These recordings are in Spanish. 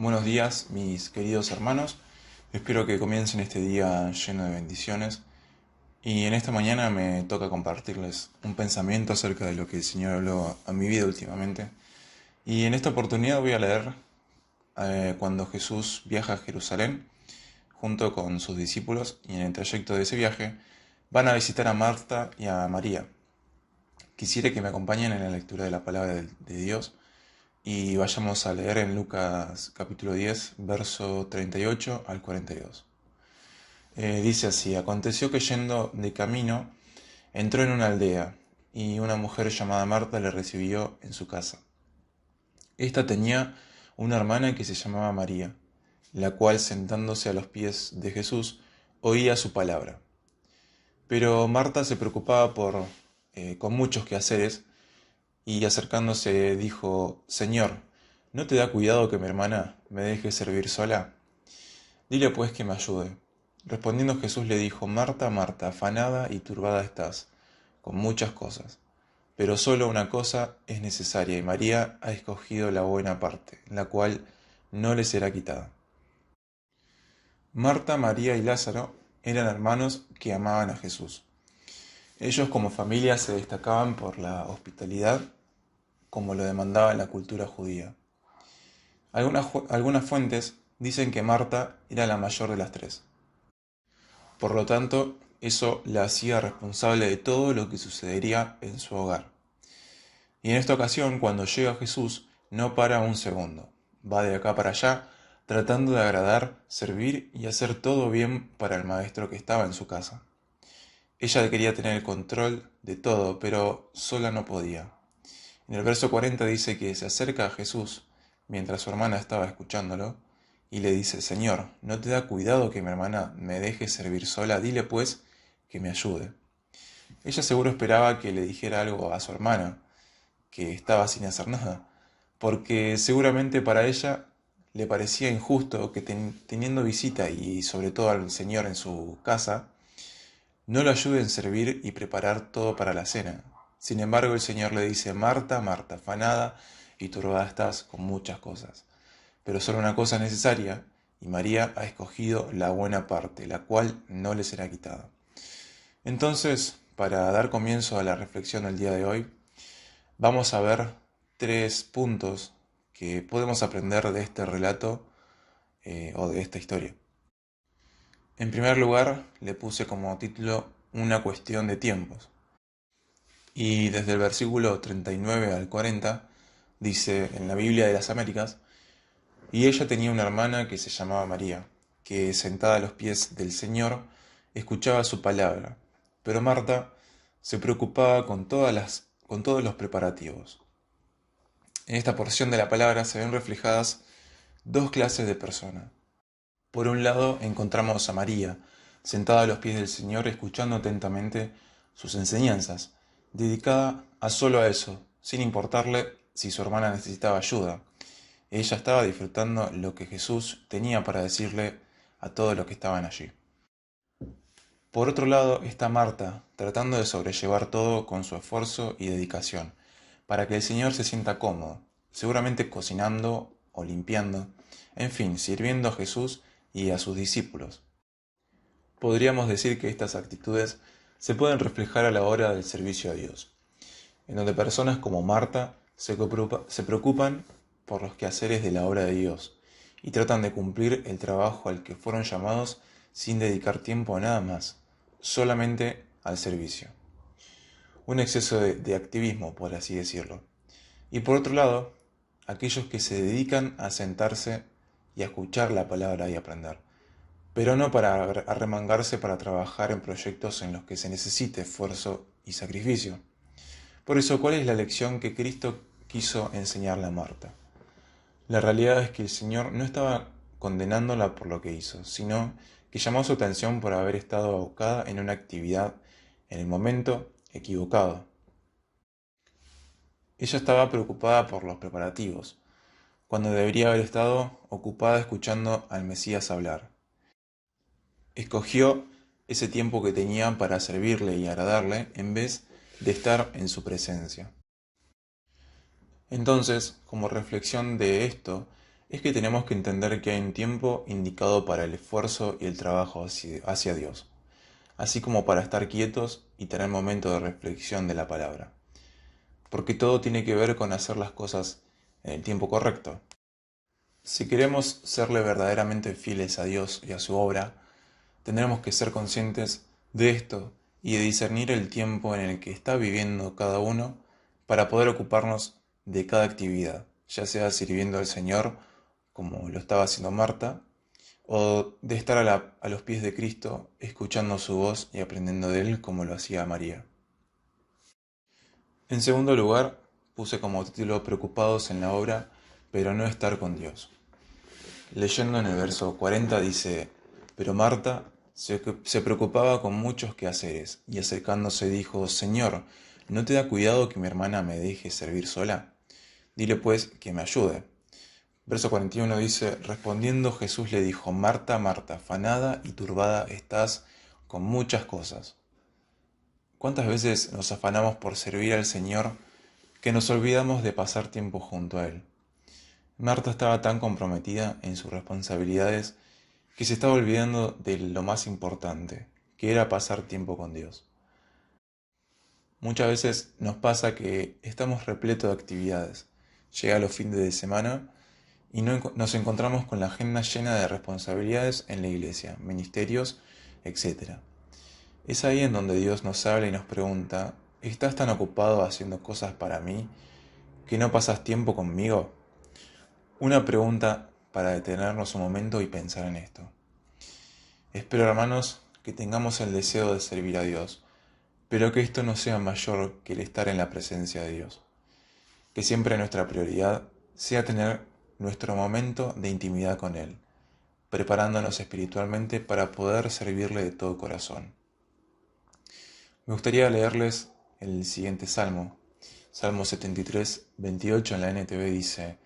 Buenos días, mis queridos hermanos. Espero que comiencen este día lleno de bendiciones. Y en esta mañana me toca compartirles un pensamiento acerca de lo que el Señor habló a mi vida últimamente. Y en esta oportunidad voy a leer cuando Jesús viaja a Jerusalén junto con sus discípulos, y en el trayecto de ese viaje van a visitar a Marta y a María. Quisiera que me acompañen en la lectura de la palabra de Dios. Y vayamos a leer en Lucas capítulo 10, verso 38 al 42. Dice así: aconteció que yendo de camino, entró en una aldea, y una mujer llamada Marta le recibió en su casa. Esta tenía una hermana que se llamaba María, la cual, sentándose a los pies de Jesús, oía su palabra. Pero Marta se preocupaba con muchos quehaceres, y acercándose dijo: Señor, ¿no te da cuidado que mi hermana me deje servir sola? Dile pues que me ayude. Respondiendo Jesús le dijo: Marta, Marta, afanada y turbada estás con muchas cosas, pero solo una cosa es necesaria, y María ha escogido la buena parte, la cual no le será quitada. Marta, María y Lázaro eran hermanos que amaban a Jesús. Ellos como familia se destacaban por la hospitalidad, como lo demandaba la cultura judía. Algunas fuentes dicen que Marta era la mayor de las tres. Por lo tanto, eso la hacía responsable de todo lo que sucedería en su hogar. Y en esta ocasión, cuando llega Jesús, no para un segundo. Va de acá para allá, tratando de agradar, servir y hacer todo bien para el maestro que estaba en su casa. Ella quería tener el control de todo, pero sola no podía. En el verso 40 dice que se acerca a Jesús mientras su hermana estaba escuchándolo y le dice: Señor, ¿no te da cuidado que mi hermana me deje servir sola? Dile pues que me ayude. Ella seguro esperaba que le dijera algo a su hermana, que estaba sin hacer nada, porque seguramente para ella le parecía injusto que teniendo visita y sobre todo al Señor en su casa, no lo ayude en servir y preparar todo para la cena. Sin embargo, el Señor le dice: Marta, Marta, afanada y turbada estás con muchas cosas, pero solo una cosa es necesaria, y María ha escogido la buena parte, la cual no le será quitada. Entonces, para dar comienzo a la reflexión del día de hoy, vamos a ver tres puntos que podemos aprender de este relato o de esta historia. En primer lugar, le puse como título una cuestión de tiempos. Y desde el versículo 39 al 40 dice en la Biblia de las Américas: y ella tenía una hermana que se llamaba María, que sentada a los pies del Señor escuchaba su palabra, pero Marta se preocupaba con todos los preparativos. En esta porción de la palabra se ven reflejadas dos clases de personas. Por un lado encontramos a María, sentada a los pies del Señor escuchando atentamente sus enseñanzas, dedicada a solo a eso, sin importarle si su hermana necesitaba ayuda. Ella estaba disfrutando lo que Jesús tenía para decirle a todos los que estaban allí. Por otro lado está Marta, tratando de sobrellevar todo con su esfuerzo y dedicación, para que el Señor se sienta cómodo, seguramente cocinando o limpiando, en fin, sirviendo a Jesús y a sus discípulos. Podríamos decir que estas actitudes se pueden reflejar a la hora del servicio a Dios, en donde personas como Marta se preocupan por los quehaceres de la obra de Dios y tratan de cumplir el trabajo al que fueron llamados sin dedicar tiempo a nada más, solamente al servicio. Un exceso de activismo, por así decirlo. Y por otro lado, aquellos que se dedican a sentarse y a escuchar la palabra y aprender, pero no para arremangarse para trabajar en proyectos en los que se necesite esfuerzo y sacrificio. Por eso, ¿cuál es la lección que Cristo quiso enseñarle a Marta? La realidad es que el Señor no estaba condenándola por lo que hizo, sino que llamó su atención por haber estado abocada en una actividad en el momento equivocado. Ella estaba preocupada por los preparativos, cuando debería haber estado ocupada escuchando al Mesías hablar. Escogió ese tiempo que tenía para servirle y agradarle en vez de estar en su presencia. Entonces, como reflexión de esto, es que tenemos que entender que hay un tiempo indicado para el esfuerzo y el trabajo hacia Dios, así como para estar quietos y tener momento de reflexión de la palabra, porque todo tiene que ver con hacer las cosas en el tiempo correcto. Si queremos serle verdaderamente fieles a Dios y a su obra, tendremos que ser conscientes de esto y de discernir el tiempo en el que está viviendo cada uno para poder ocuparnos de cada actividad, ya sea sirviendo al Señor, como lo estaba haciendo Marta, o de estar a los pies de Cristo, escuchando su voz y aprendiendo de Él como lo hacía María. En segundo lugar, puse como título Preocupados en la obra, pero no estar con Dios. Leyendo en el verso 40 dice, pero Marta se preocupaba con muchos quehaceres, y acercándose dijo, Señor, ¿no te da cuidado que mi hermana me deje servir sola? Dile pues que me ayude. Verso 41 dice, respondiendo Jesús le dijo, Marta, Marta, afanada y turbada estás con muchas cosas. ¿Cuántas veces nos afanamos por servir al Señor que nos olvidamos de pasar tiempo junto a Él? Marta estaba tan comprometida en sus responsabilidades que se estaba olvidando de lo más importante, que era pasar tiempo con Dios. Muchas veces nos pasa que estamos repletos de actividades. Llega los fines de semana y nos encontramos con la agenda llena de responsabilidades en la iglesia, ministerios, etc. Es ahí en donde Dios nos habla y nos pregunta, ¿estás tan ocupado haciendo cosas para mí que no pasas tiempo conmigo? Una pregunta para detenernos un momento y pensar en esto. Espero, hermanos, que tengamos el deseo de servir a Dios, pero que esto no sea mayor que el estar en la presencia de Dios. Que siempre nuestra prioridad sea tener nuestro momento de intimidad con Él, preparándonos espiritualmente para poder servirle de todo corazón. Me gustaría leerles el siguiente salmo. Salmo 73, 28 en la NTV dice,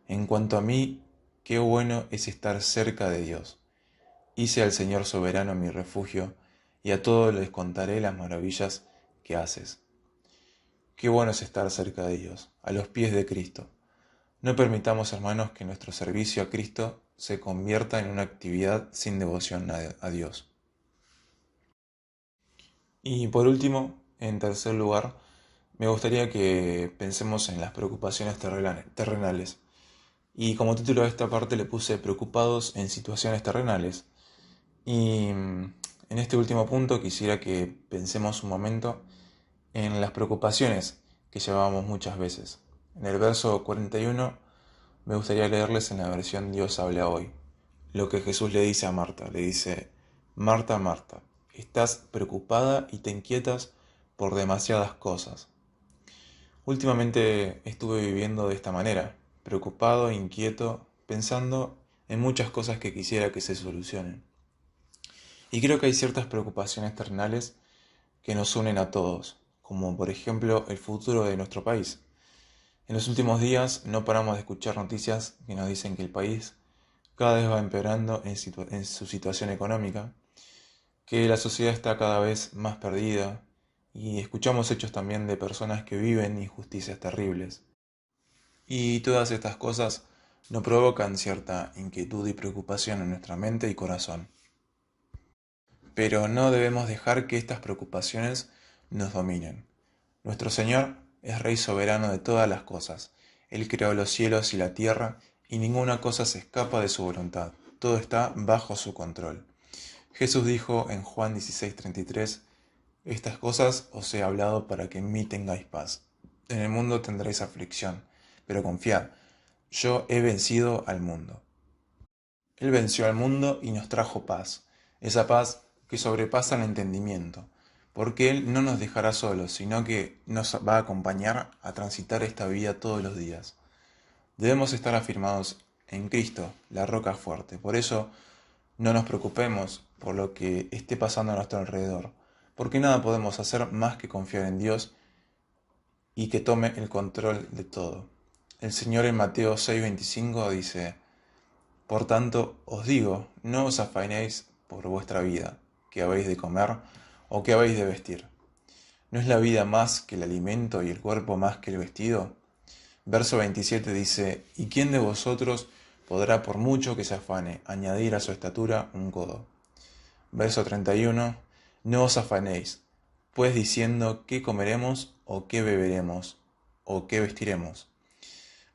En cuanto a mí, qué bueno es estar cerca de Dios. Hice al Señor soberano mi refugio, y a todos les contaré las maravillas que haces. Qué bueno es estar cerca de Dios, a los pies de Cristo. No permitamos, hermanos, que nuestro servicio a Cristo se convierta en una actividad sin devoción a Dios. Y por último, en tercer lugar, me gustaría que pensemos en las preocupaciones terrenales. Y como título de esta parte le puse Preocupados en situaciones terrenales. Y en este último punto quisiera que pensemos un momento en las preocupaciones que llevábamos muchas veces. En el verso 41 me gustaría leerles en la versión Dios habla hoy. Lo que Jesús le dice a Marta, le dice, Marta, Marta, estás preocupada y te inquietas por demasiadas cosas. Últimamente estuve viviendo de esta manera, preocupado, inquieto, pensando en muchas cosas que quisiera que se solucionen. Y creo que hay ciertas preocupaciones terrenales que nos unen a todos, como por ejemplo el futuro de nuestro país. En los últimos días no paramos de escuchar noticias que nos dicen que el país cada vez va empeorando en su situación económica, que la sociedad está cada vez más perdida y escuchamos hechos también de personas que viven injusticias terribles. Y todas estas cosas nos provocan cierta inquietud y preocupación en nuestra mente y corazón. Pero no debemos dejar que estas preocupaciones nos dominen. Nuestro Señor es Rey soberano de todas las cosas. Él creó los cielos y la tierra y ninguna cosa se escapa de su voluntad. Todo está bajo su control. Jesús dijo en Juan 16:33, Estas cosas os he hablado para que en mí tengáis paz. En el mundo tendréis aflicción, pero confiad, yo he vencido al mundo. Él venció al mundo y nos trajo paz, esa paz que sobrepasa el entendimiento, porque Él no nos dejará solos, sino que nos va a acompañar a transitar esta vida todos los días. Debemos estar afirmados en Cristo, la roca fuerte. Por eso no nos preocupemos por lo que esté pasando a nuestro alrededor, porque nada podemos hacer más que confiar en Dios y que tome el control de todo. El Señor en Mateo 6:25 dice, Por tanto, os digo, no os afanéis por vuestra vida, que habéis de comer o que habéis de vestir. ¿No es la vida más que el alimento y el cuerpo más que el vestido? Verso 27 dice, ¿Y quién de vosotros, podrá, por mucho que se afane, añadir a su estatura un codo. Verso 31. No os afanéis, pues diciendo qué comeremos, o qué beberemos, o qué vestiremos.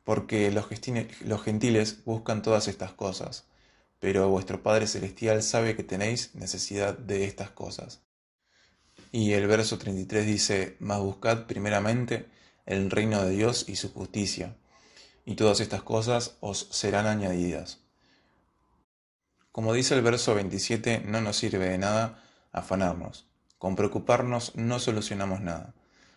Porque los gentiles buscan todas estas cosas, pero vuestro Padre Celestial sabe que tenéis necesidad de estas cosas. Y el verso 33 dice, mas buscad primeramente el reino de Dios y su justicia, y todas estas cosas os serán añadidas. Como dice el verso 27, no nos sirve de nada afanarnos. Con preocuparnos no solucionamos nada.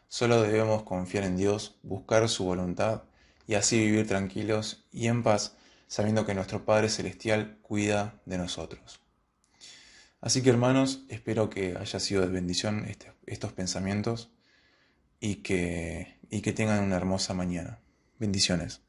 Solo debemos confiar en Dios, buscar su voluntad y así vivir tranquilos y en paz, sabiendo que nuestro Padre Celestial cuida de nosotros. Así que hermanos, espero que haya sido de bendición estos pensamientos y que tengan una hermosa mañana. Bendiciones.